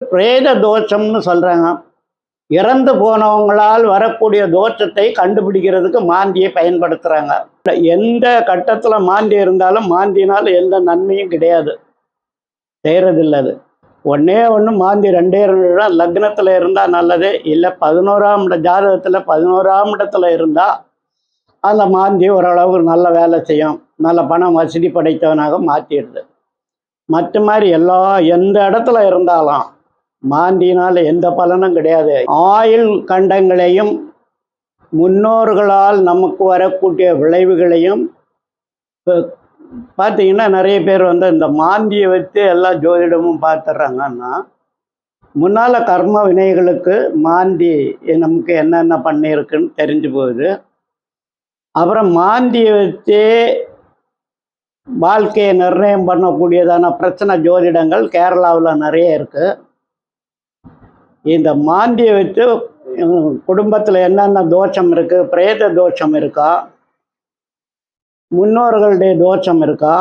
பிரேத தோஷம்னு சொல்கிறாங்க. இறந்து போனவங்களால் வரக்கூடிய தோஷத்தை கண்டுபிடிக்கிறதுக்கு மாந்தியை பயன்படுத்துகிறாங்க. எந்த கட்டத்தில் மாந்தி இருந்தாலும் மாந்தினால் எந்த நன்மையும் கிடையாது, செய்கிறதில்ல. அது ஒன்றே ஒன்று மாந்தி 2 லக்னத்தில் இருந்தால் நல்லது. இல்லை 11ஆம் ஜாதகத்தில் 11ஆம் இடத்துல இருந்தால் அந்த மாந்தி ஓரளவுக்கு நல்ல வேலை செய்யும், நல்ல பணம் வசதி படைத்தவனாக மாற்றிடுது. மற்ற மாதிரி எந்த இடத்துல இருந்தாலும் மாந்தினால் எந்த பலனும் கிடையாது. ஆயுள் கண்டங்களையும் முன்னோர்களால் நமக்கு வரக்கூடிய விளைவுகளையும் பார்த்தீங்கன்னா, நிறைய பேர் இந்த மாந்தியை வச்சு எல்லா ஜோதிடமும் பார்த்துட்றாங்கன்னா, முன்னால் கர்ம வினைகளுக்கு மாந்தி நமக்கு என்னென்ன பண்ணியிருக்குன்னு தெரிஞ்சு போகுது. அப்புறம் மாந்தியை வச்சு வாழ்க்கையை நிர்ணயம் பண்ணக்கூடியதான பிரச்சனை ஜோதிடங்கள் கேரளாவில் நிறைய இருக்குது. இந்த மாந்தியை வச்சு குடும்பத்தில் என்னென்ன தோஷம் இருக்குது, பிரேத தோஷம் இருக்கா, முன்னோர்களுடைய தோஷம் இருக்கா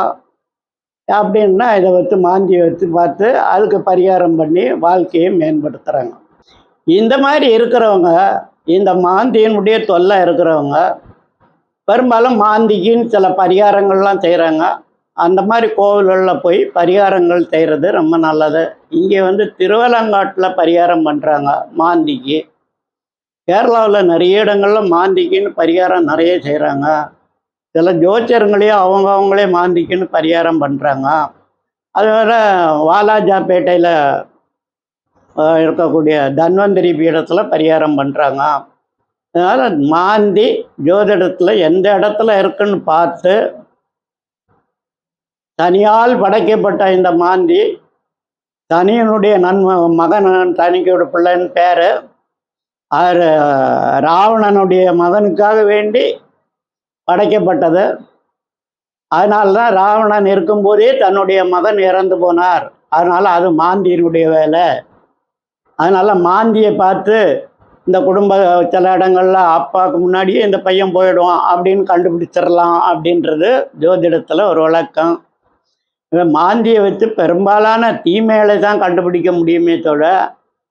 அப்படின்னா இதை வச்சு மாந்தியை வச்சு பார்த்து அதுக்கு பரிகாரம் பண்ணி வாழ்க்கையை மேம்படுத்துகிறாங்க. இந்த மாதிரி இருக்கிறவங்க, இந்த மாந்தியினுடைய தொல்லை இருக்கிறவங்க பெரும்பாலும் மாந்திக்குன்னு சில பரிகாரங்கள்லாம் செய்கிறாங்க. அந்த மாதிரி கோவில்களில் போய் பரிகாரங்கள் செய்கிறது ரொம்ப நல்லது. இங்கே திருவலங்காட்டில் பரிகாரம் பண்ணுறாங்க மாந்திக்கு. கேரளாவில் நிறைய இடங்களில் மாந்திக்குன்னு பரிகாரம் நிறைய செய்கிறாங்க. சில ஜோதிடர்களையும் அவங்களே மாந்திக்குன்னு பரிகாரம் பண்ணுறாங்க. அதுவர வாலாஜாப்பேட்டையில் இருக்கக்கூடிய தன்வந்திரி பீடத்தில் பரிகாரம் பண்ணுறாங்க. அதனால் மாந்தி ஜோதிடத்தில் எந்த இடத்துல இருக்குன்னு பார்த்து, தனியால் படைக்கப்பட்ட இந்த மாந்தி தனியனுடைய மகன், தனிக்கையோட பிள்ளைன்னு பேர். அவர் ராவணனுடைய மகனுக்காக வேண்டி படைக்கப்பட்டது. அதனால தான் ராவணன் இருக்கும்போதே தன்னுடைய மகன் இறந்து போனார். அதனால் அது மாந்தியினுடைய வேலை. அதனால் மாந்தியை பார்த்து இந்த குடும்ப சில இடங்களில் அப்பாவுக்கு முன்னாடியே இந்த பையன் போயிடுவான் அப்படின்னு கண்டுபிடிச்சிடலாம் அப்படின்றது ஜோதிடத்தில் ஒரு வழக்கம். மாந்தியை வச்சு பெரும்பாலான தீமைகளை தான் கண்டுபிடிக்க முடியுமே தவிர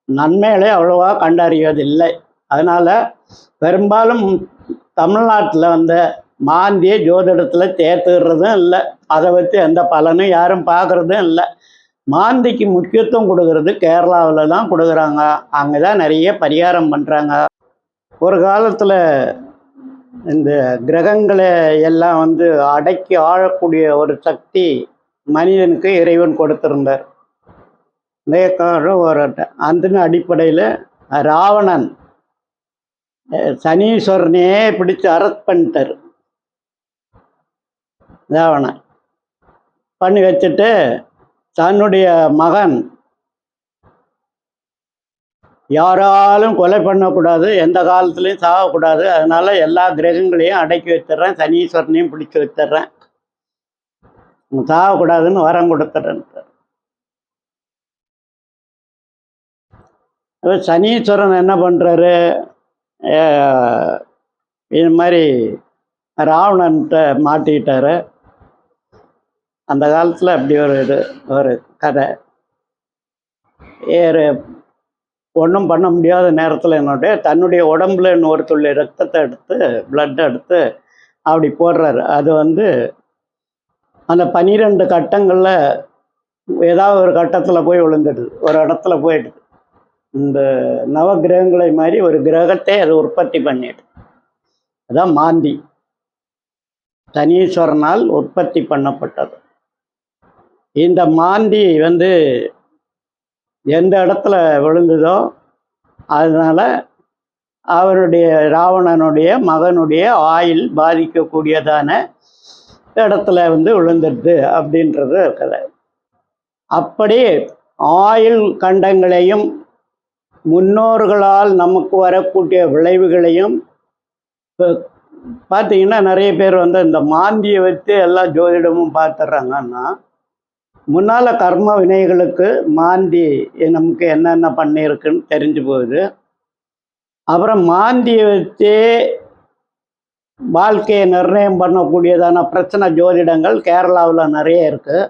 நன்மைகளை அவ்வளோவா கண்டறிவதில்லை. அதனால் பெரும்பாலும் தமிழ்நாட்டில் மாந்தியை ஜோதிடத்தில் சேர்த்துக்கிறதும் இல்லை. அதை வச்சு எந்த பலனும் யாரும் பார்க்குறதும் இல்லை. மாந்திக்கு முக்கியத்துவம் கொடுக்கறது கேரளாவில் தான் கொடுக்குறாங்க. அங்கே தான் நிறைய பரிகாரம் பண்ணுறாங்க. ஒரு காலத்தில் இந்த கிரகங்களை எல்லாம் அடக்கி ஆழக்கூடிய ஒரு சக்தி மனிதனுக்கு இறைவன் கொடுத்திருந்தார். ஒரு அந்த அடிப்படையில் ராவணன் சனீஸ்வரனே பிடிச்சு அரெஸ்ட் பண்ணிட்டார். ராவணன் பண்ணி வச்சுட்டு தன்னுடைய மகன் யாராலும் கொலை பண்ணக்கூடாது, எந்த காலத்துலேயும் சாகக்கூடாது, அதனால் எல்லா கிரகங்களையும் அடக்கி வச்சிட்றேன், சனீஸ்வரனையும் பிடிச்சி வச்சிட்றேன், சாகக்கூடாதுன்னு வரம் கொடுத்துட்றேன்ட்டு. சனீஸ்வரன் என்ன பண்ணுறாரு, இது மாதிரி ராவணன்ட்ட மாட்டிக்கிட்டாரு. அந்த காலத்தில் அப்படி ஒரு கதை. ஒன்றும் பண்ண முடியாத நேரத்தில் தன்னுடைய உடம்புல ஒரு துள்ளி ரத்தத்தை எடுத்து, பிளட் எடுத்து அப்படி போடுறாரு. அது அந்த 12 கட்டங்களில் ஏதாவது ஒரு கட்டத்தில் போய் விழுந்துடுது, ஒரு இடத்துல போயிடுது. இந்த நவகிரகங்களை மாதிரி ஒரு கிரகத்தை அது உற்பத்தி பண்ணிடுது. அதான் மாந்தி, சனீஸ்வரனால் உற்பத்தி பண்ணப்பட்டது. இந்த மாந்தி எந்த இடத்துல விழுந்ததோ அதனால் அவருடைய ராவணனுடைய மகனுடைய ஆயுள் பாதிக்கக்கூடியதான இடத்துல விழுந்துடுது அப்படின்றது கதை. அப்படி ஆயுள் கண்டங்களையும் முன்னோர்களால் நமக்கு வரக்கூடிய விளைவுகளையும் பார்த்தீங்கன்னா, நிறைய பேர் இந்த மாந்தியை வச்சு எல்லா ஜோதிடமும் பார்த்துட்றாங்கன்னா, முன்னால் கர்ம வினைகளுக்கு மாந்தி நமக்கு என்னென்ன பண்ணியிருக்குன்னு தெரிஞ்சு போகுது. அப்புறம் மாந்தியை வச்சு வாழ்க்கையை நிர்ணயம் பண்ணக்கூடியதான பிரச்சனை ஜோதிடங்கள் கேரளாவில் நிறைய இருக்குது.